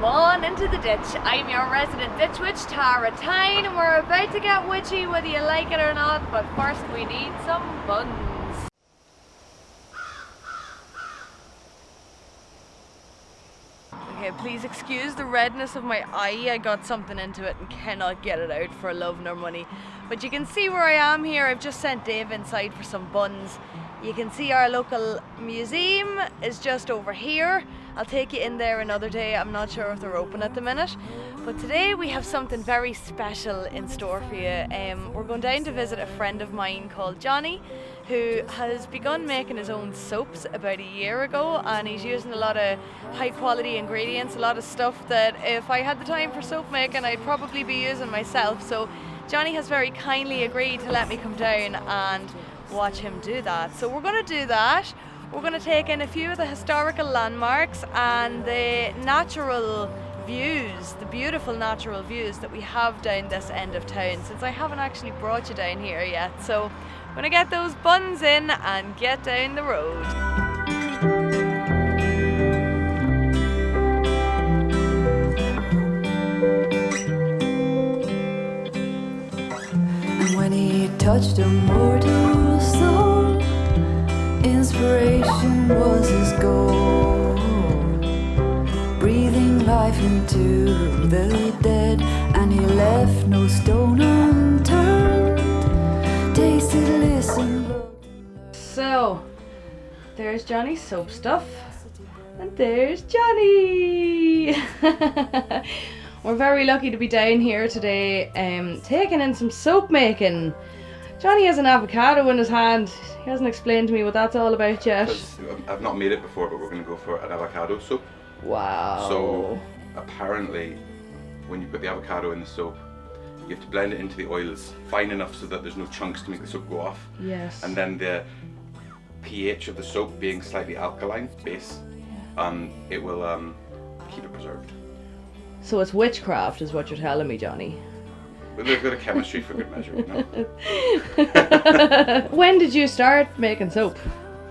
Come on into the ditch. I'm your resident ditch witch, Tara Tyne, and we're about to get witchy whether you like it or not, but first we need some buns. Okay, please excuse the redness of my eye. I got something into it and cannot get it out for love nor money. But you can see where I am here. I've just sent Dave inside for some buns. You can see our local museum is just over here. I'll take you in there another day. I'm not sure if they're open at the minute. But today we have something very special in store for you. We're going down to visit a friend of mine called Jonny, who has begun making his own soaps about a year ago, and he's using a lot of high quality ingredients, a lot of stuff that if I had the time for soap making I'd probably be using myself. So Jonny has very kindly agreed to let me come down and watch him do that. So we're going to do that. We're going to take in a few of the historical landmarks and the natural views, the beautiful natural views that we have down this end of town, since I haven't actually brought you down here yet. So I'm going to get those buns in and get down the road. And when he touched a mortal soul, inspiration was his goal, breathing life into the dead, and he left no stone unturned. Tasted, listened, looked, and learned. So there's Jonny's soap stuff, and there's Jonny. We're very lucky to be down here today, taking in some soap making. Jonny has an avocado in his hand. He hasn't explained to me what that's all about yet. I've not made it before, but we're going to go for an avocado soap. Wow. So apparently when you put the avocado in the soap, you have to blend it into the oils fine enough so that there's no chunks to make the soap go off. Yes. And then the pH of the soap being slightly alkaline base, it will keep it preserved. So it's witchcraft is what you're telling me, Jonny. With a bit of chemistry for good measure, you know. When did you start making soap?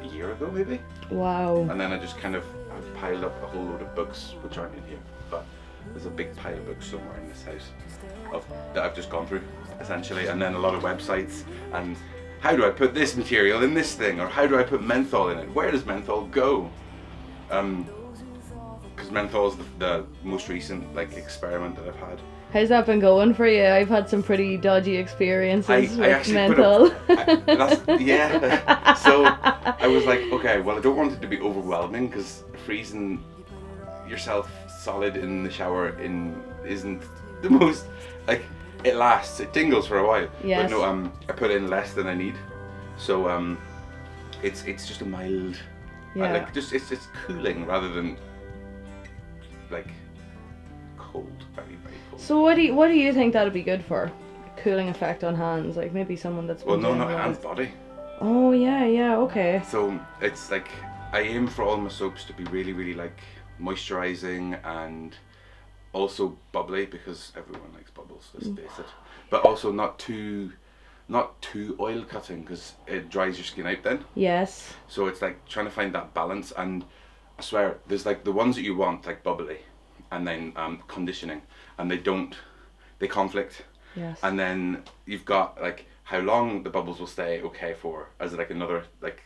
A year ago maybe. Wow. And then I just kind of I've piled up a whole load of books which aren't in here, but there's a big pile of books somewhere in this house that I've just gone through essentially, and then a lot of websites and how do I put this material in this thing, or how do I put menthol in it? Where does menthol go? Because menthol is the most recent experiment that I've had. How's that been going for you? I've had some pretty dodgy experiences with actually menthol. So I was like, okay, well I don't want it to be overwhelming because freezing yourself solid in the shower isn't the most, it lasts, it tingles for a while. Yes. But no, I put in less than I need. So it's just a mild, Yeah. it's cooling rather than cold, very, very cold. So what do you think that'd be good for? A cooling effect on hands, maybe someone that's been Well, no, doing not a lot hands, of- body. Oh yeah, okay. So it's I aim for all my soaps to be really, really moisturizing and also bubbly, because everyone likes bubbles, let's face it. But also not too oil cutting, because it dries your skin out then. Yes. So it's trying to find that balance, and I swear there's the ones that you want, bubbly, and then conditioning, and they conflict. Yes. And then you've got how long the bubbles will stay okay for, as another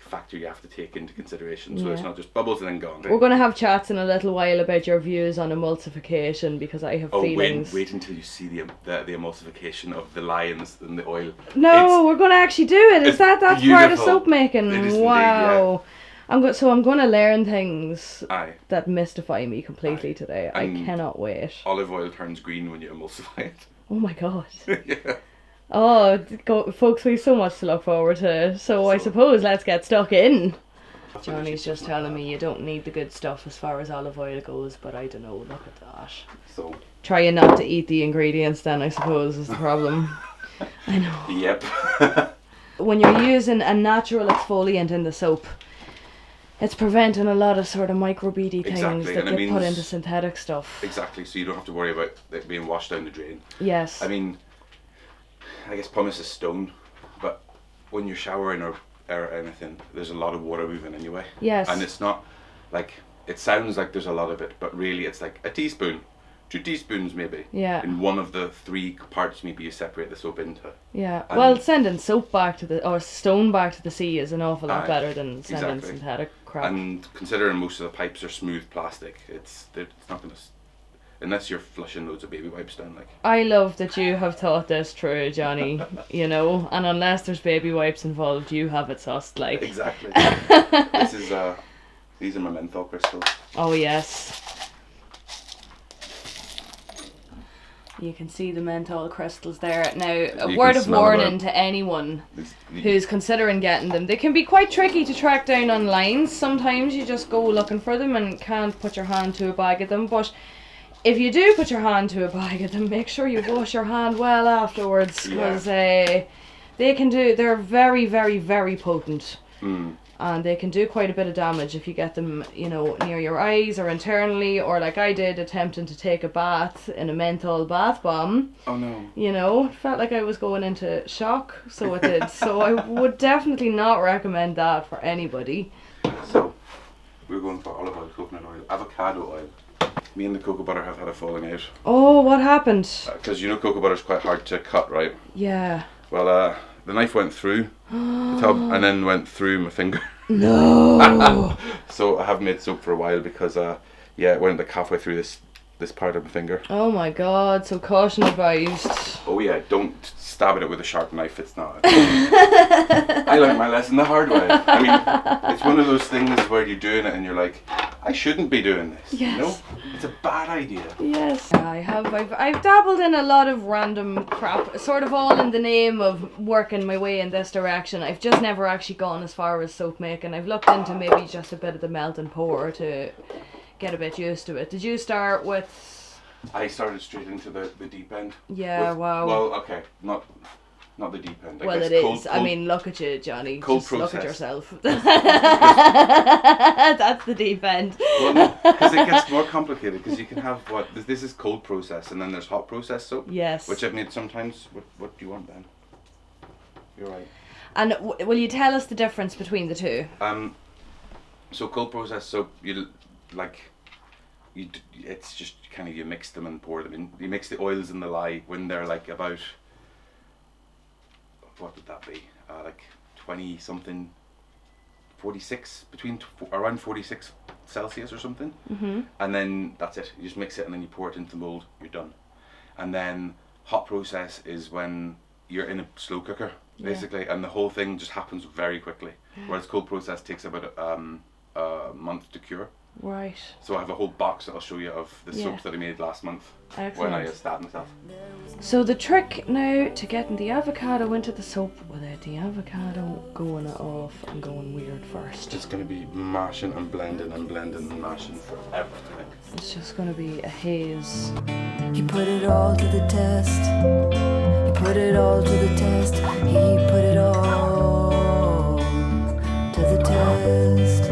factor you have to take into consideration. So it's Yeah. not just bubbles and then gone. We're going to have chats in a little while about your views on emulsification, because I have feelings. Wait until you see the emulsification of the lions and the oil. No, we're going to actually do it. That's part of beautiful. soap making? It is indeed, wow. yeah. I'm going to learn things Aye. that mystify me completely today. I And cannot wait. Olive oil turns green when you emulsify it. Oh my god. Yeah. Oh, folks, we have so much to look forward to. So I suppose let's get stuck in. Jonny's just telling me you don't need the good stuff as far as olive oil goes, but I don't know, look at that. So. Trying not to eat the ingredients then, I suppose, is the problem. I know. Yep. When you're using a natural exfoliant in the soap, it's preventing a lot of sort of microbeady things Exactly, that and it get put means- into synthetic stuff. Exactly, so you don't have to worry about it being washed down the drain. Yes. I mean, I guess pumice is stone, but when you're showering or anything, there's a lot of water moving anyway. Yes. And it's not it sounds like there's a lot of it, but really it's a teaspoon. 2 teaspoons maybe. Yeah. In one of the 3 parts maybe you separate the soap into. Yeah. And Well, sending soap back to the, or stone back to the sea is an awful lot Aye, better than sending exactly. synthetic crap. And considering most of the pipes are smooth plastic, it's not going to, unless you're flushing loads of baby wipes down, like. I love that you have thought this through, Johnny, you know, and unless there's baby wipes involved, you have it sussed, like. Exactly. These are my menthol crystals. Oh, yes. You can see the menthol crystals there. Now, a You word can of smell warning them. to anyone These- who's considering getting them. They can be quite tricky to track down online. Sometimes you just go looking for them and can't put your hand to a bag of them, but if you do put your hand to a bag of them, make sure you wash your hand well afterwards, because they're very, very, very potent. And they can do quite a bit of damage if you get them, you know, near your eyes or internally, or like I did, attempting to take a bath in a menthol bath bomb. Oh no. You know, it felt like I was going into shock, so it did. So I would definitely not recommend that for anybody. So, we're going for olive oil, coconut oil, avocado oil. Me and the cocoa butter have had a falling out. Oh, what happened? Because you know cocoa butter is quite hard to cut, right? Yeah. Well, the knife went through the tub and then went through my finger. No. So I haven't made soap for a while because, it went like halfway through this part of my finger. Oh my god, so caution advised. Oh yeah, don't stab at it with a sharp knife, it's not. I learned my lesson the hard way. I mean, it's one of those things where you're doing it and you're like, I shouldn't be doing this. Yes. You know? It's a bad idea. Yes, I have. I've dabbled in a lot of random crap, sort of all in the name of working my way in this direction. I've just never actually gone as far as soap making. I've looked into maybe just a bit of the melt and pour to get a bit used to it. Did you start with... I started straight into the deep end. Yeah, wow. Well, okay, not the deep end. I Well, guess it cold, is. I mean, look at you, Johnny. cold Just look at process. yourself. That's the deep end. well, because it gets more complicated. Because you can have this is cold process, and then there's hot process soap. Yes. Which I've made sometimes. What do you want then? You're right. And will you tell us the difference between the two? So cold process soap, it's just kind of you mix them and pour them in. You mix the oils and the lye when they're like about, what would that be? Like 20 something, 46, around 46 Celsius or something. Mm-hmm. And then that's it. You just mix it and then you pour it into the mold. You're done. And then hot process is when you're in a slow cooker basically, and the whole thing just happens very quickly. Whereas cold process takes about a month to cure. Right. So I have a whole box that I'll show you of the soaps that I made last month. Excellent. When I stabbed myself. So the trick now to getting the avocado into the soap without the avocado going off and going weird first. It's going to be mashing and blending and blending and mashing forever, I think. It's just going to be a haze. He put it all to the test. He put it all to the test. He put it all to the test.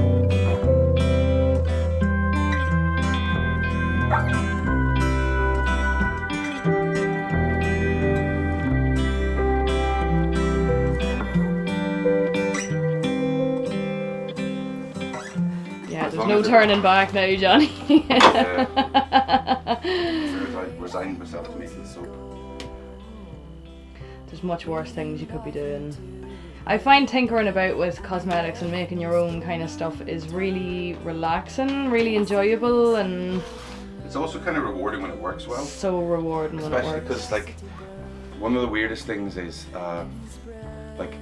Yeah, there's no turning back now, Johnny. I resigned myself to making the soap. There's much worse things you could be doing. I find tinkering about with cosmetics and making your own kind of stuff is really relaxing, really enjoyable, and It's also kind of rewarding when it works well. so rewarding when it Especially works. because, like, one of the weirdest things is, like,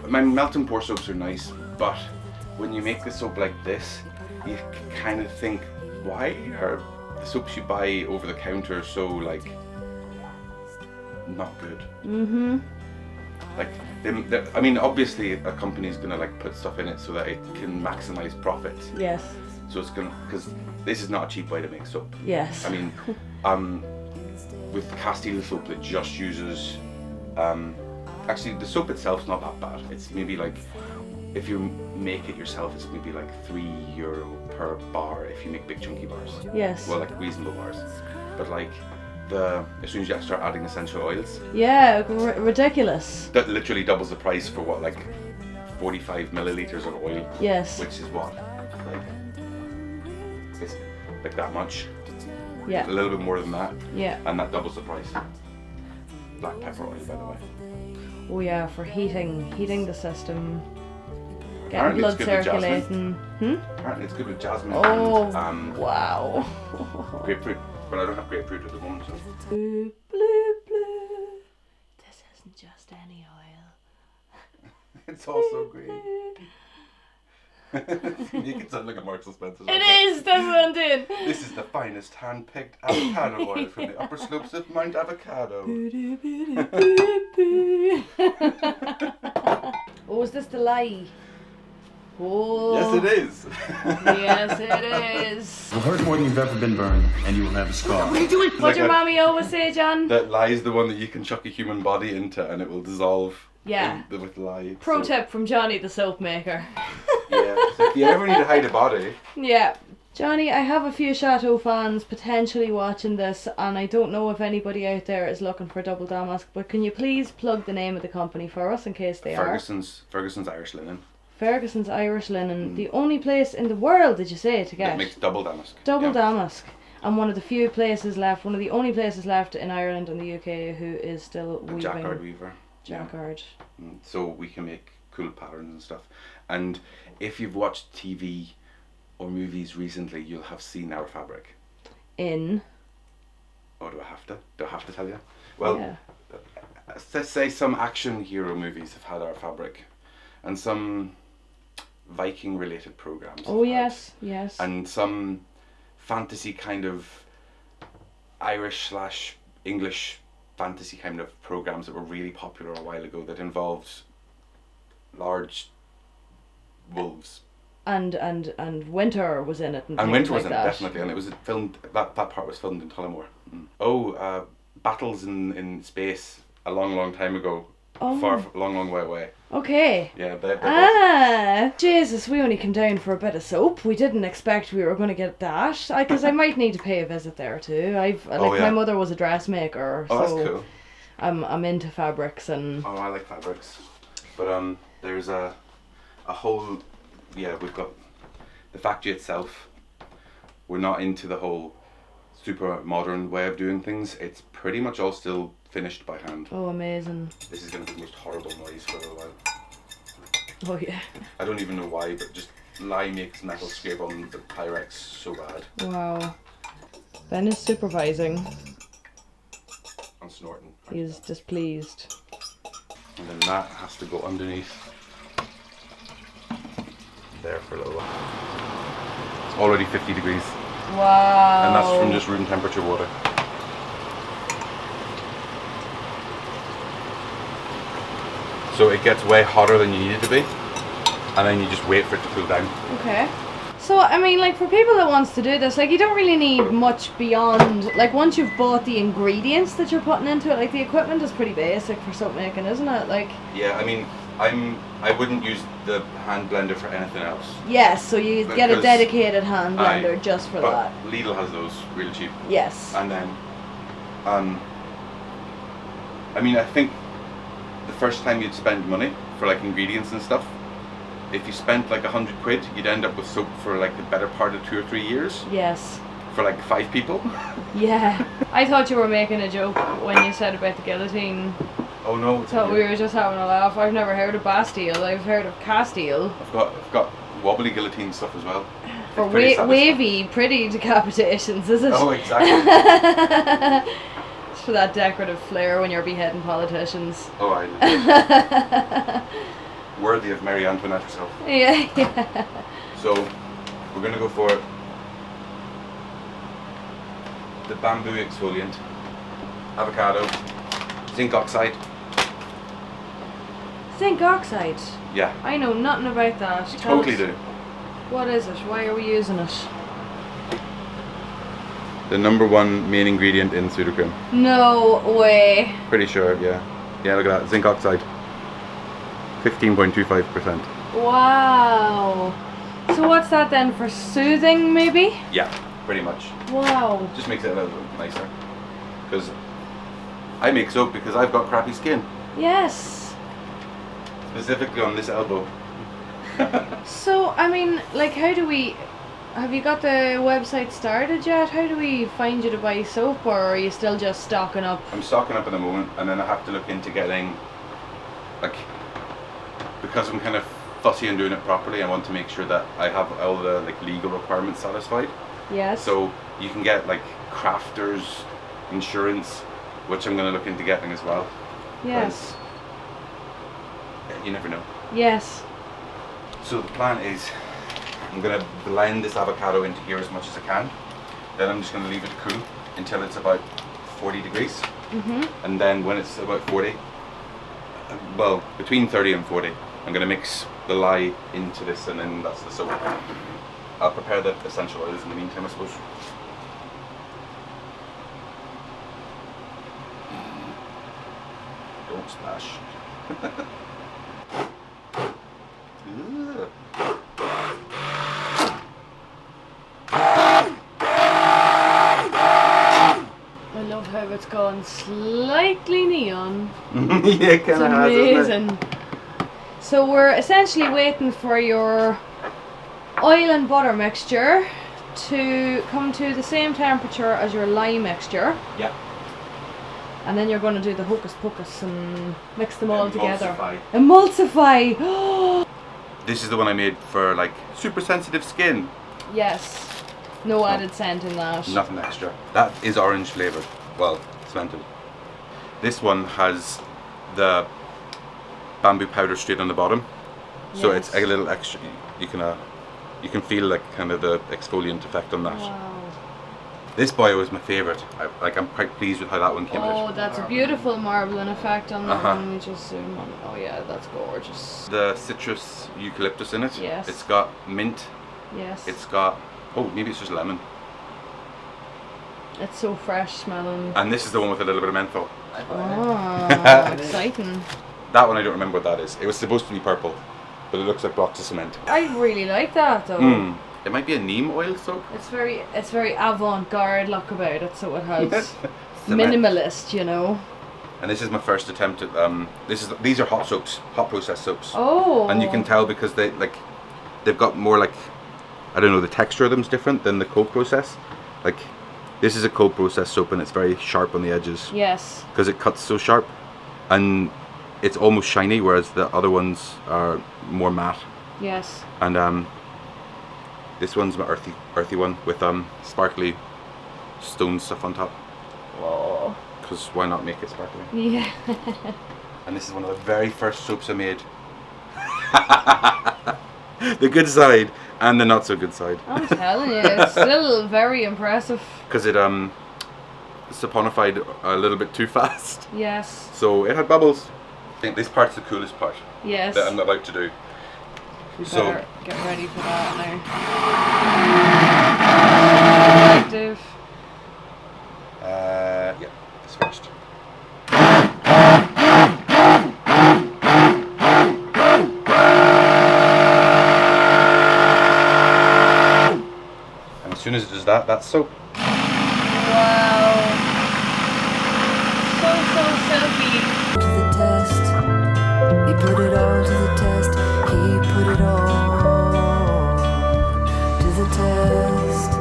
my melt and pour soaps are nice, but when you make the soap like this, you kind of think, why are the soaps you buy over the counter so, like, not good? Mm-hmm. Like, I mean, obviously a company's gonna like put stuff in it so that it can maximize profits. Yes. So it's gonna, because this is not a cheap way to make soap. Yes. I mean, with Castile soap that just uses, actually the soap itself's not that bad. It's maybe like, if you make it yourself, it's maybe like €3 per bar if you make big chunky bars. Yes. Well, like reasonable bars. But like, as soon as you start adding essential oils, Yeah, ridiculous. that literally doubles the price for what, like 45 milliliters of oil. Yes. Which is what, like, it's like that much. Yeah. A little bit more than that. Yeah. And that doubles the price. Black pepper oil, by the way. Oh yeah, for heating the system. Getting Apparently blood it's good with jasmine. circulating. Apparently it's good with jasmine Oh, and wow. grapefruit. But I don't have grapefruit at the moment, so. Blue, blue, blue. This isn't just any oil. It's also green. You can sound like a Marks and Spencer. It is, that's what I'm doing. This is the finest hand-picked avocado oil from the upper slopes of Mount Avocado. Oh, is this the lie? Oh. Yes, it is. Yes, it is. It will hurt more than you've ever been burned, and you will have a scar. What Like your a- mommy always say, John? That lye is the one that you can chuck a human body into and it will dissolve. Yeah. With lye. Pro So- tip from Johnny the soap maker. Yeah. So if you ever need to hide a body, Yeah. Johnny, I have a few Chateau fans potentially watching this, and I don't know if anybody out there is looking for double damask, but can you please plug the name of the company for us in case they Ferguson's Irish Linen. Ferguson's Irish Linen, the only place in the world, did you say, to That get makes double damask. double Yeah. damask, and one of the few places left, one of the only places left in Ireland and the UK who is still A weaving jacquard weaver. jacquard. So we can make cool patterns and stuff. And if you've watched TV or movies recently, you'll have seen our fabric. In. Oh, do I have to? Do I have to tell you? Well, Yeah. let's say some action hero movies have had our fabric, and some Viking related programs. Oh have had, yes, yes. and some fantasy kind of Irish/English fantasy kind of programs that were really popular a while ago that involved large wolves. And Winter was in it. And And things Winter like was in it, that. definitely, and it was filmed. That part was filmed in Tullamore. Oh, battles in space a long time ago. Oh. Long way away. Okay. Yeah, they Jesus, we only came down for a bit of soap. We didn't expect we were going to get that. Because I might need to pay a visit there too. My mother was a dressmaker, Oh, so that's cool. I'm into fabrics and. Oh, I like fabrics, but there's a whole. Yeah, we've got the factory itself. We're not into the whole super modern way of doing things. It's pretty much all still finished by hand. Oh, amazing. This is going to be the most horrible noise for a little while. Oh yeah. I don't even know why, but just lye makes metal scrape on the Pyrex so bad. Wow. Ben is supervising. I'm snorting. He's displeased. And then that has to go underneath there for a little while. It's already 50 degrees. Wow. And that's from just room temperature water. So it gets way hotter than you need it to be, and then you just wait for it to cool down. Okay. So, I mean, like, for people that wants to do this, like, you don't really need much beyond, like, once you've bought the ingredients that you're putting into it, like, the equipment is pretty basic for soap making, isn't it? Like, Yeah, I mean, I wouldn't use the hand blender for anything else. yes, so you get a Because dedicated hand Aye, blender just for but that. Lidl has those really cheap. Yes. And then, I mean, I think the first time you'd spend money for like ingredients and stuff, if you spent like 100 quid, you'd end up with soap for like the better part of 2 or 3 years Yes. for like 5 people. Yeah. I thought you were making a joke when you said about the guillotine. Oh no! It's Thought we were just having a laugh. I've never heard of Bastille. I've heard of Castile. I've got wobbly guillotine stuff as well. For It's pretty satisfying. wavy, pretty decapitations, is it? Oh, exactly. It's for that decorative flair when you're beheading politicians. Oh, I worthy of Marie Antoinette herself. Yeah, yeah. So we're gonna go for the bamboo exfoliant, avocado, zinc oxide. Zinc oxide. Yeah, I know nothing about that. you Tell totally us, do. what is it? Why are we using it? The #1 main ingredient in pseudocreme. No way. Pretty sure, yeah. Yeah, look at that, zinc oxide. 15.25%. Wow. So what's that then, for soothing maybe? Yeah, pretty much. Wow. Just makes it a little bit nicer. Because I make soap because I've got crappy skin. Yes. Specifically on this elbow. So, I mean, like, how do we... have you got the website started yet? How do we find you to buy soap, or are you still just stocking up? I'm stocking up at the moment, and then I have to look into getting, like, because I'm kind of fussy on doing it properly, I want to make sure that I have all the like legal requirements satisfied. Yes. So you can get like crafters insurance, which I'm going to look into getting as well. Yes. You never know. Yes. So the plan is I'm going to blend this avocado into here as much as I can. Then I'm just going to leave it to cool until it's about 40 degrees. Mm-hmm. And then when it's about 40, well, between 30 and 40, I'm going to mix the lye into this, and then that's the soap. I'll prepare the essential oils in the meantime, I suppose. Don't splash. Ugh. I love how it's gone slightly neon. Yeah, It's kind of has, isn't it? amazing. So we're essentially waiting for your oil and butter mixture to come to the same temperature as your lye mixture. Yeah. And then you're going to do the hocus pocus and mix them all together. Emulsify. Emulsify! This is the one I made for like super sensitive skin. Yes. No added scent in that. Nothing extra. That is orange flavoured. Well, cemented. This one has the bamboo powder straight on the bottom. So Yes. it's a little extra. You can feel like kind of the exfoliant effect on that. Wow. This boy was my favourite. I'm quite pleased with how that one came out. Oh, that's a beautiful marbling effect on that Uh-huh. one. We just zoom on. Oh yeah, that's gorgeous. The citrus eucalyptus in it. Yes. It's got mint. Yes. It's got, oh, maybe it's just lemon. It's so fresh smelling. And this is the one with a little bit of menthol. Oh, exciting. That one I don't remember what that is. It was supposed to be purple, but it looks like blocks of cement. I really like that though. It might be a neem oil soap. It's very avant-garde look about it, so it has Cement. minimalist, you know. And this is my first attempt at these are hot soaps, hot process soaps. Oh. And you can tell because they've got more like, I don't know, the texture of them's different than the cold process. Like this is a cold process soap and it's very sharp on the edges. Yes. Because it cuts so sharp, and it's almost shiny, whereas the other ones are more matte. Yes. And this one's my earthy one with sparkly stone stuff on top. Whoa. Because why not make it sparkly? Yeah. And this is one of the very first soaps I made. The good side and the not so good side. I'm telling you, it's still very impressive. Because it saponified a little bit too fast. Yes. So it had bubbles. I think this part's the coolest part Yes. that I'm about to do. We So- better get ready for that now. Active. Yeah, this first. And as soon as it does that, that's soap. Wow. So silky. To the test, he put it all to the test. He put it all to the test.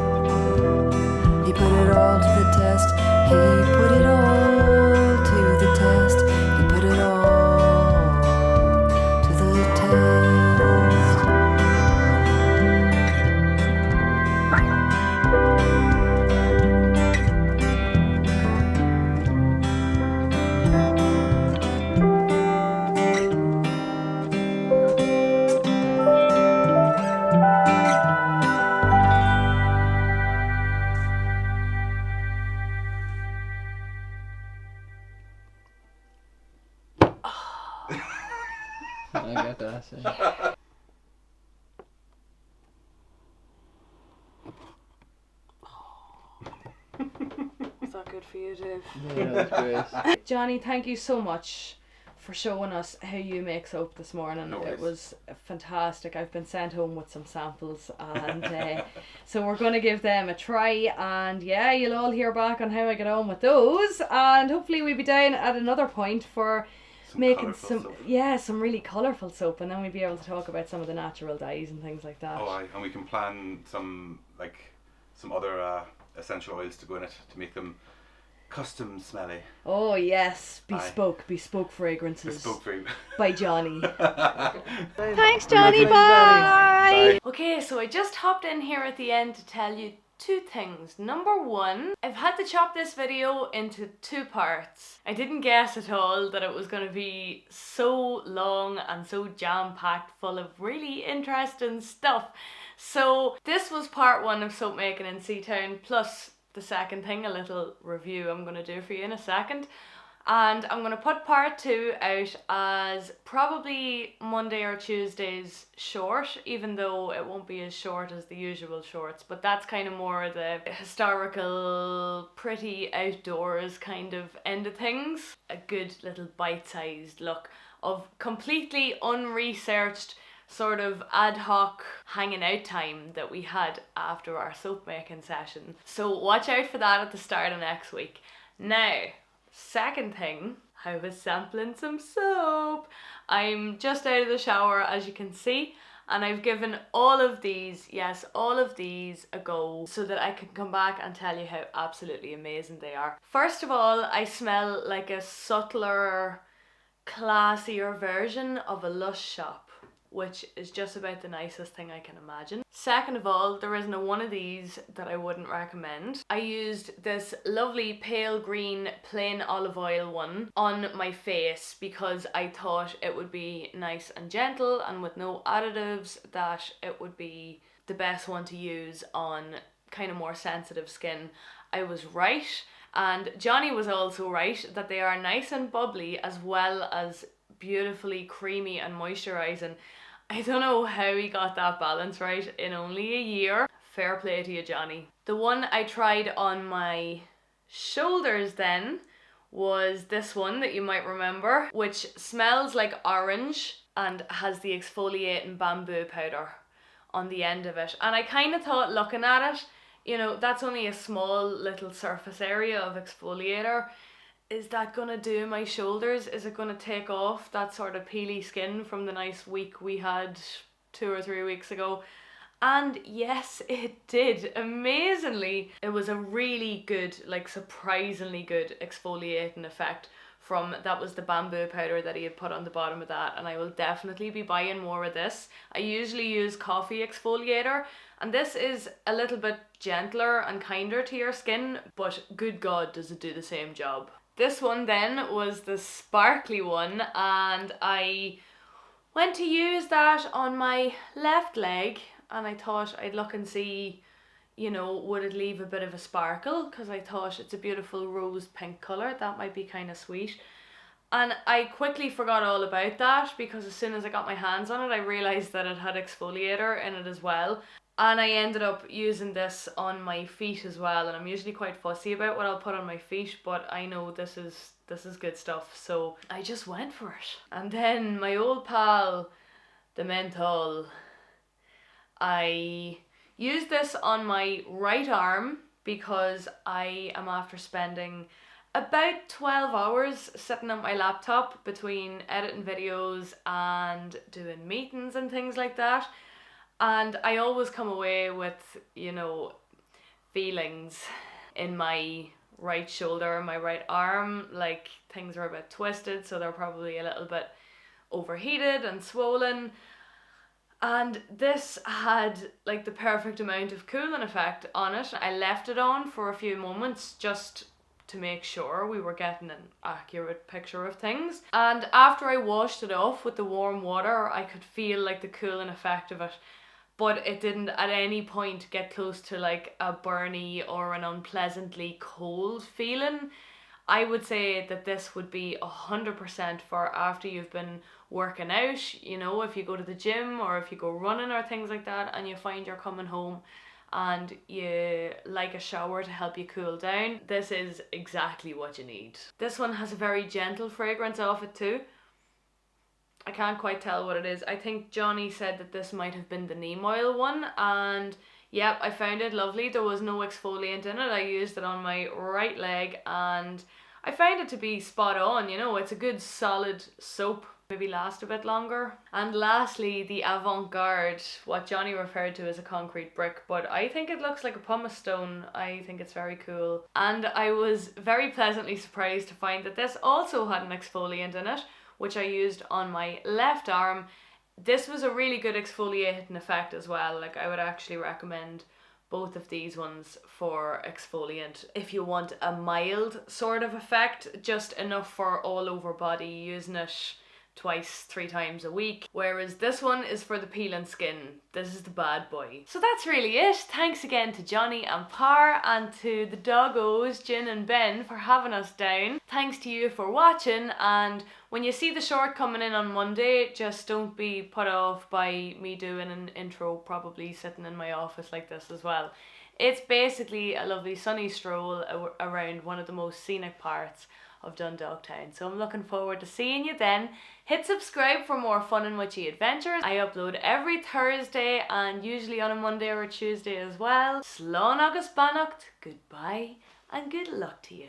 He put it all to the test. He put it all to the test. He put it all to the test. I got that. Is that good for you, Dave? Yeah, that's great. Johnny, thank you so much for showing us how you make soap this morning. No It worries. was fantastic. I've been sent home with some samples, and so we're going to give them a try. And yeah, you'll all hear back on how I get on with those. And hopefully we'll be down at another point for making colourful some soap. some really colourful soap, and then we'll be able to talk about some of the natural dyes and things like that. Oh, and we can plan some like some other essential oils to go in it to make them custom smelly. Oh yes, Aye. bespoke fragrances. Bespoke for you. By Jonny. Thanks, Jonny, Bye. Okay, so I just hopped in here at the end to tell you two things. Number one, I've had to chop this video into 2 parts. I didn't guess at all that it was going to be so long and so jam-packed full of really interesting stuff. So this was part 1 of soap making in Seatown, plus the second thing, a little review I'm going to do for you in a second. And I'm going to put part 2 out as probably Monday or Tuesday's short, even though it won't be as short as the usual shorts, but that's kind of more the historical, pretty outdoors kind of end of things. A good little bite-sized look of completely unresearched sort of ad hoc hanging out time that we had after our soap making session. So watch out for that at the start of next week. Now, second thing, I was sampling some soap. I'm just out of the shower, as you can see, and I've given all of these, yes, all of these a go so that I can come back and tell you how absolutely amazing they are. First of all, I smell like a subtler, classier version of a Lush shop, which is just about the nicest thing I can imagine. Second of all, there isn't a one of these that I wouldn't recommend. I used this lovely pale green plain olive oil one on my face because I thought it would be nice and gentle and with no additives, that it would be the best one to use on kind of more sensitive skin. I was right, and Jonny was also right that they are nice and bubbly as well as beautifully creamy and moisturising. I don't know how he got that balance right in only a year. Fair play to you, Jonny. The one I tried on my shoulders then was this one that you might remember, which smells like orange and has the exfoliating bamboo powder on the end of it. And I kind of thought, looking at it, you know, that's only a small little surface area of exfoliator. Is that gonna do my shoulders? Is it gonna take off that sort of peely skin from the nice week we had 2 or 3 weeks ago? And yes, it did. Amazingly, it was a really good, like surprisingly good exfoliating effect from, that was the bamboo powder that he had put on the bottom of that, and I will definitely be buying more of this. I usually use coffee exfoliator, and this is a little bit gentler and kinder to your skin, but good God, does it do the same job. This one then was the sparkly one, and I went to use that on my left leg, and I thought I'd look and see, you know, would it leave a bit of a sparkle, because I thought it's a beautiful rose pink colour, that might be kind of sweet. And I quickly forgot all about that, because as soon as I got my hands on it I realised that it had exfoliator in it as well. And I ended up using this on my feet as well, and I'm usually quite fussy about what I'll put on my feet, but I know this is good stuff, so I just went for it. And then my old pal, the menthol, I used this on my right arm because I am after spending about 12 hours sitting at my laptop between editing videos and doing meetings and things like that. And I always come away with, you know, feelings in my right shoulder, my right arm, like things are a bit twisted, so they're probably a little bit overheated and swollen. And this had like the perfect amount of cooling effect on it. I left it on for a few moments just to make sure we were getting an accurate picture of things. And after I washed it off with the warm water, I could feel like the cooling effect of it, but it didn't at any point get close to like a burny or an unpleasantly cold feeling. I would say that this would be 100% for after you've been working out, you know, if you go to the gym or if you go running or things like that and you find you're coming home and you like a shower to help you cool down. This is exactly what you need. This one has a very gentle fragrance off it too. I can't quite tell what it is. I think Jonny said that this might have been the neem oil one, and yep, I found it lovely. There was no exfoliant in it. I used it on my right leg and I find it to be spot on, you know, it's a good solid soap, maybe last a bit longer. And lastly, the avant-garde, what Jonny referred to as a concrete brick, but I think it looks like a pumice stone. I think it's very cool. And I was very pleasantly surprised to find that this also had an exfoliant in it, which I used on my left arm. This was a really good exfoliating effect as well. Like, I would actually recommend both of these ones for exfoliant if you want a mild sort of effect, just enough for all over body, using it twice, 3 times a week, whereas this one is for the peeling skin. This is the bad boy. So that's really it. Thanks again to Jonny and Par, and to the doggos Jin and Ben for having us down. Thanks to you for watching, and when you see the short coming in on Monday, just don't be put off by me doing an intro probably sitting in my office like this as well. It's basically a lovely sunny stroll around one of the most scenic parts of Dundalk town. So I'm looking forward to seeing you then. Hit subscribe for more fun and witchy adventures. I upload every Thursday and usually on a Monday or a Tuesday as well. Slán agus beannacht, goodbye and good luck to you.